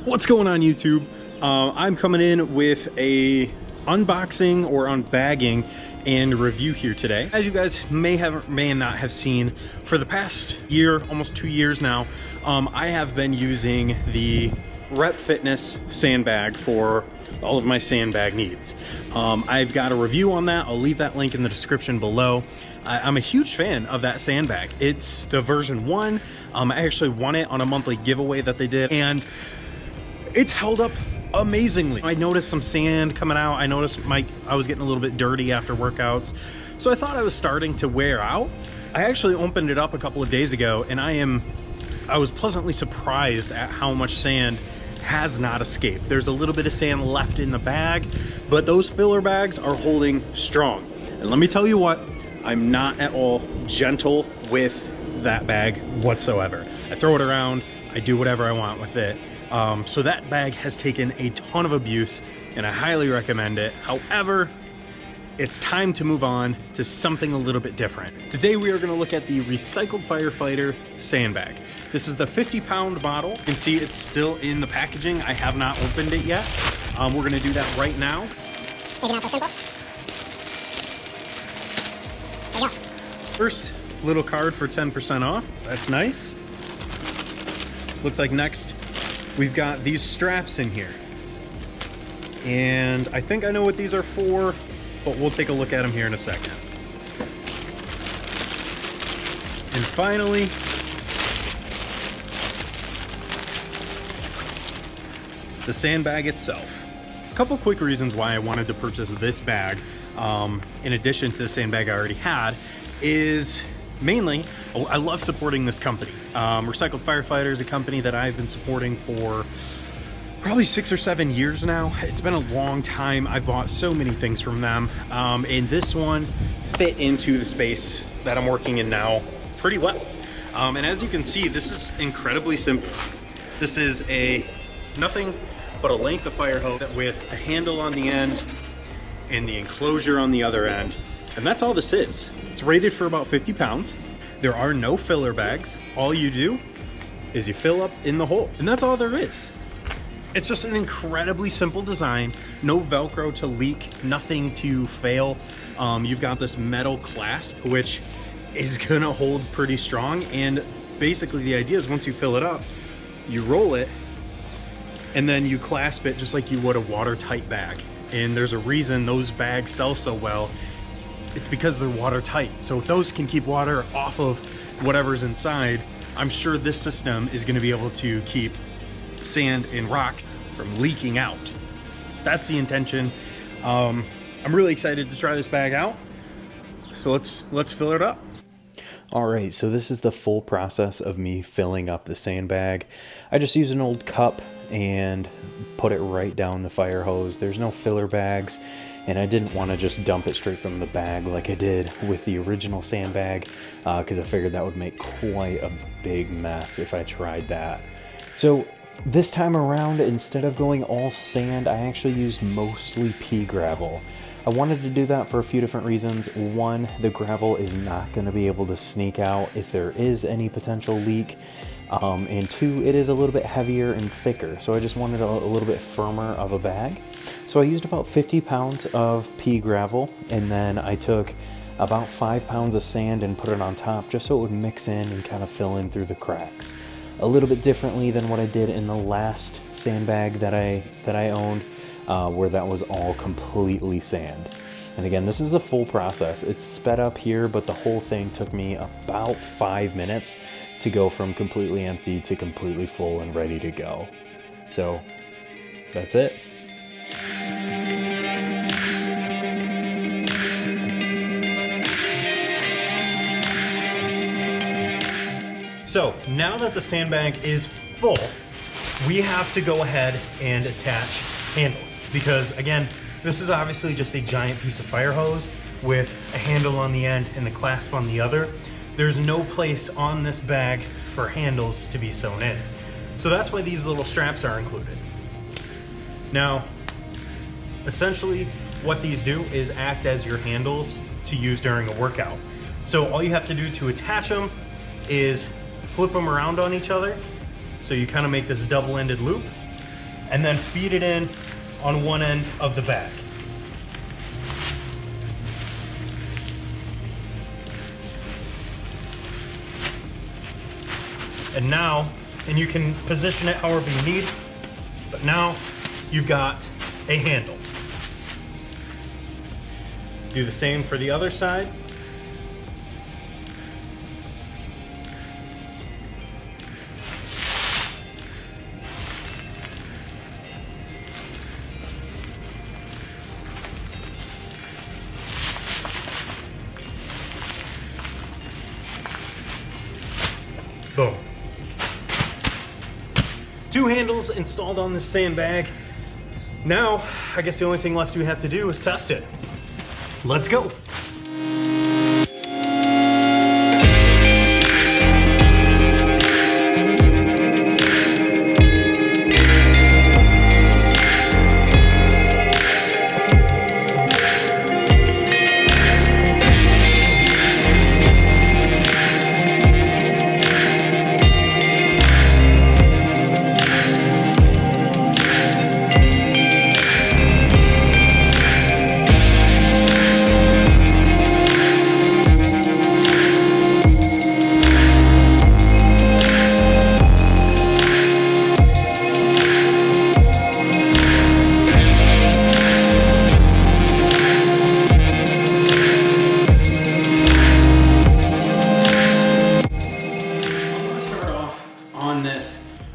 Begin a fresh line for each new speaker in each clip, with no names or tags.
What's going on, YouTube? I'm coming in with a unboxing or unbagging and review here today. As you guys may not have seen, for the past year, almost 2 years now, I have been using the Rep Fitness Sandbag for all of my sandbag needs. I've got a review on that. I'll leave that link in the description below. I'm a huge fan of that sandbag. It's the version 1. I actually won it on a monthly giveaway that they did, and it's held up amazingly. I noticed some sand coming out. I noticed I was getting a little bit dirty after workouts, so I thought I was starting to wear out. I actually opened it up a couple of days ago, and I was pleasantly surprised at how much sand has not escaped. There's a little bit of sand left in the bag, but those filler bags are holding strong. And let me tell you what, I'm not at all gentle with that bag whatsoever. I throw it around, I do whatever I want with it. So that bag has taken a ton of abuse, and I highly recommend it. However, it's time to move on to something a little bit different. Today we are going to look at the recycled Firefighter sandbag. This is the 50-pound model. You can see it's still in the packaging. I have not opened it yet. We're going to do that right now.
Maybe not so simple. There you go.
First, little card for 10% off. That's nice. Looks like next we've got these straps in here. And I think I know what these are for, but we'll take a look at them here in a second. And finally, the sandbag itself. A couple quick reasons why I wanted to purchase this bag, in addition to the sandbag I already had, is mainly, I love supporting this company. Recycled Firefighter is a company that I've been supporting for probably 6 or 7 years now. It's been a long time. I've bought so many things from them, and this one fit into the space that I'm working in now pretty well. And as you can see, this is incredibly simple. This is nothing but a length of fire hose with a handle on the end and the enclosure on the other end, and that's all this is. It's rated for about 50 pounds. There are no filler bags. All you do is you fill up in the hole, and that's all there is. It's just an incredibly simple design. No Velcro to leak, nothing to fail. You've got this metal clasp, which is gonna hold pretty strong. And basically the idea is once you fill it up, you roll it, and then you clasp it just like you would a watertight bag. And there's a reason those bags sell so well. It's because they're watertight. So if those can keep water off of whatever's inside, I'm sure this system is gonna be able to keep sand and rocks from leaking out. That's the intention. I'm really excited to try this bag out. So let's fill it up.
All right, so this is the full process of me filling up the sandbag. I just use an old cup and put it right down the fire hose. There's no filler bags, and I didn't want to just dump it straight from the bag like I did with the original sandbag, because I figured that would make quite a big mess if I tried that. So this time around, instead of going all sand, I actually used mostly pea gravel. I wanted to do that for a few different reasons. One, the gravel is not going to be able to sneak out if there is any potential leak. And two, it is a little bit heavier and thicker, so I just wanted a little bit firmer of a bag. So I used about 50 pounds of pea gravel, and then I took about 5 pounds of sand and put it on top just so it would mix in and kind of fill in through the cracks. A little bit differently than what I did in the last sandbag that I owned, where that was all completely sand. And again, this is the full process. It's sped up here, but the whole thing took me about 5 minutes to go from completely empty to completely full and ready to go. So that's it.
So now that the sandbag is full, we have to go ahead and attach handles, because again, this is obviously just a giant piece of fire hose with a handle on the end and the clasp on the other. There's no place on this bag for handles to be sewn in. So that's why these little straps are included. Now, essentially what these do is act as your handles to use during a workout. So all you have to do to attach them is flip them around on each other. So you kind of make this double-ended loop, and then feed it in on one end of the bag. And now, and you can position it however you need, but now you've got a handle. Do the same for the other side. Boom. 2 handles installed on this sandbag. Now, I guess the only thing left we have to do is test it. Let's go.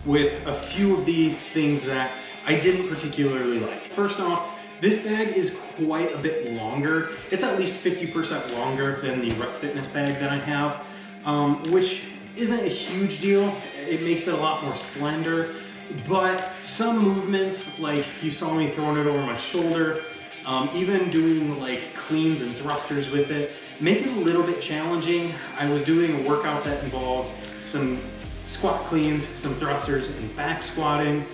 With a few of the things that I didn't particularly like. First off, this bag is quite a bit longer. It's at least 50% longer than the Rep Fitness bag that I have, which isn't a huge deal. It makes it a lot more slender, but some movements, like you saw me throwing it over my shoulder, even doing like cleans and thrusters with it, make it a little bit challenging. I was doing a workout that involved some squat cleans, some thrusters, and back squatting.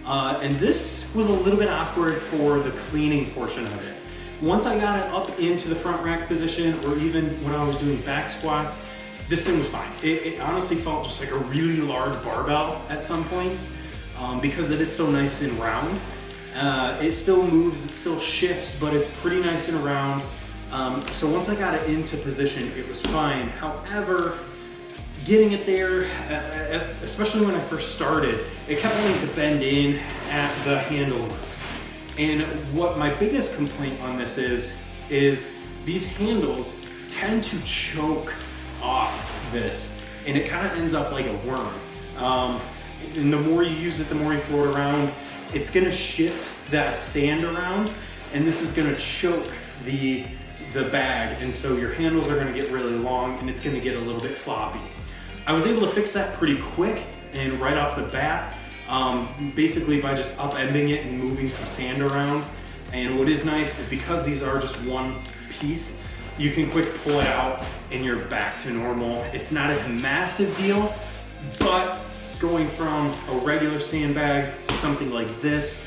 And this was a little bit awkward for the cleaning portion of it. Once I got it up into the front rack position, or even when I was doing back squats, this thing was fine. It honestly felt just like a really large barbell at some points, because it is so nice and round. It still moves, it still shifts, but it's pretty nice and round. So once I got it into position, it was fine. However, getting it there, especially when I first started, it kept wanting to bend in at the handle marks. And what my biggest complaint on this is these handles tend to choke off this, and it kind of ends up like a worm. And the more you use it, the more you throw it around, it's gonna shift that sand around, and this is gonna choke the bag, and so your handles are gonna get really long, and it's gonna get a little bit floppy. I was able to fix that pretty quick and right off the bat, basically by just upending it and moving some sand around. And what is nice is because these are just one piece, you can quick pull it out and you're back to normal. It's not a massive deal, but going from a regular sandbag to something like this,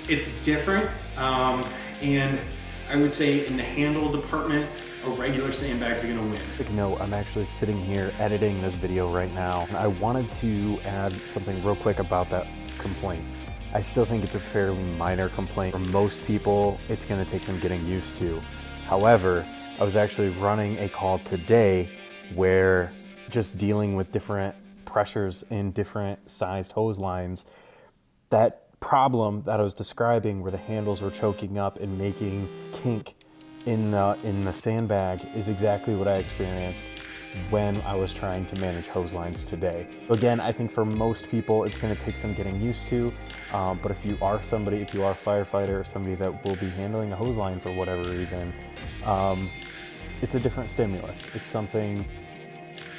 it's different. And I would say in the handle department, a regular sandbag's gonna win.
Quick note, I'm actually sitting here editing this video right now. I wanted to add something real quick about that complaint. I still think it's a fairly minor complaint. For most people, it's gonna take some getting used to. However, I was actually running a call today where just dealing with different pressures in different sized hose lines, that problem that I was describing where the handles were choking up and making kink in the sandbag is exactly what I experienced when I was trying to manage hose lines today. Again, I think for most people, it's gonna take some getting used to, but if you are a firefighter or somebody that will be handling a hose line for whatever reason, it's a different stimulus. It's something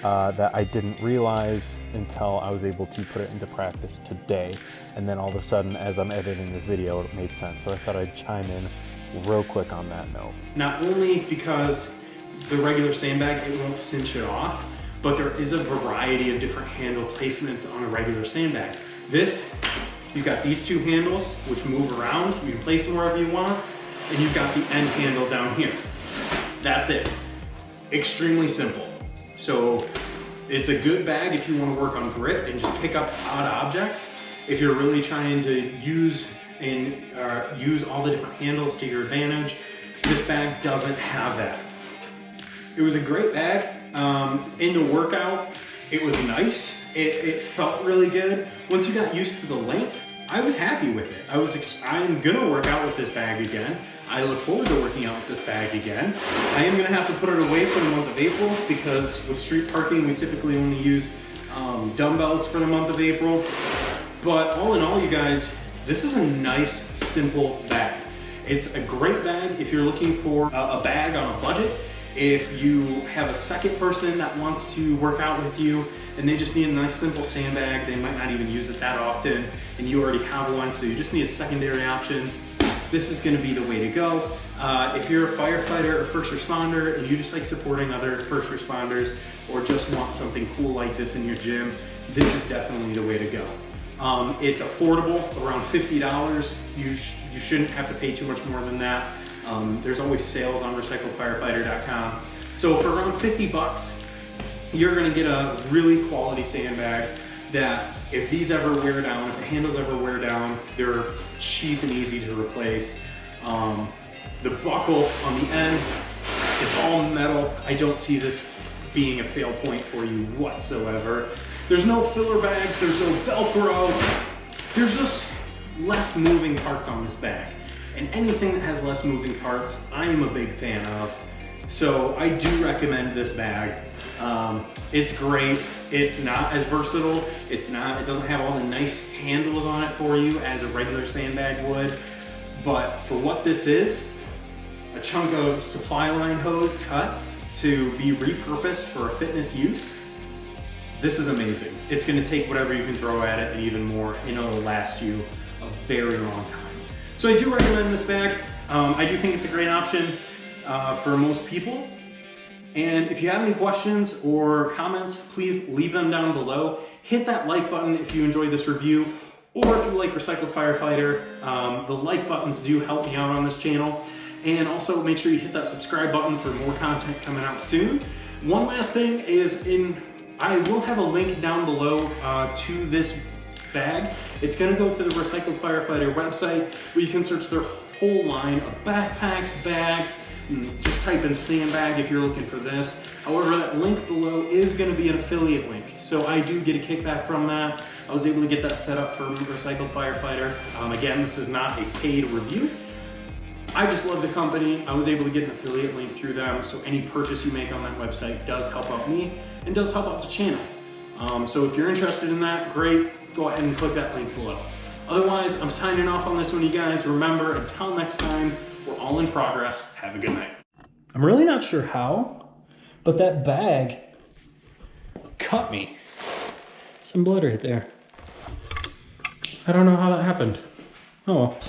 that I didn't realize until I was able to put it into practice today. And then all of a sudden, as I'm editing this video, it made sense. So I thought I'd chime in real quick on that note.
Not only because the regular sandbag, it won't cinch it off, but there is a variety of different handle placements on a regular sandbag. This, you've got these two handles, which move around. You can place them wherever you want, and you've got the end handle down here. That's it. Extremely simple. So it's a good bag if you want to work on grip and just pick up odd objects. if you're really trying to use all the different handles to your advantage, this bag doesn't have that. It was a great bag. In the workout, it was nice. It felt really good. Once you got used to the length, I was happy with it. I'm gonna work out with this bag again. I look forward to working out with this bag again. I am gonna have to put it away for the month of April because with street parking, we typically only use dumbbells for the month of April. But all in all, you guys, this is a nice, simple bag. It's a great bag if you're looking for a bag on a budget. If you have a second person that wants to work out with you and they just need a nice simple sandbag, they might not even use it that often, and you already have one, so you just need a secondary option, this is gonna be the way to go. If you're a firefighter or first responder and you just like supporting other first responders or just want something cool like this in your gym, this is definitely the way to go. It's affordable, around $50. You shouldn't have to pay too much more than that. There's always sales on recycledfirefighter.com. So for around 50 bucks, you're gonna get a really quality sandbag that if these ever wear down, if the handles ever wear down, they're cheap and easy to replace. The buckle on the end is all metal. I don't see this being a fail point for you whatsoever. There's no filler bags, there's no Velcro. There's just less moving parts on this bag. And anything that has less moving parts, I am a big fan of. So I do recommend this bag. It's great. It's not as versatile. It doesn't have all the nice handles on it for you as a regular sandbag would. But for what this is, a chunk of supply line hose cut to be repurposed for a fitness use, this is amazing. It's gonna take whatever you can throw at it and even more, and it'll last you a very long time. So I do recommend this bag. I do think it's a great option for most people. And if you have any questions or comments, please leave them down below. Hit that like button if you enjoyed this review, or if you like Recycled Firefighter. The like buttons do help me out on this channel. And also make sure you hit that subscribe button for more content coming out soon. One last thing is I will have a link down below to this bag. It's gonna go to the Recycled Firefighter website where you can search their whole line of backpacks, bags, just type in sandbag if you're looking for this. However, that link below is gonna be an affiliate link. So I do get a kickback from that. I was able to get that set up for Recycled Firefighter. Again, this is not a paid review. I just love the company. I was able to get an affiliate link through them, so any purchase you make on that website does help out me and does help out the channel. So if you're interested in that, great, go ahead and click that link below. Otherwise, I'm signing off on this one, you guys. Remember, until next time, we're all in progress. Have a good night. I'm really not sure how, but that bag cut me. Some blood right there. I don't know how that happened. Oh well.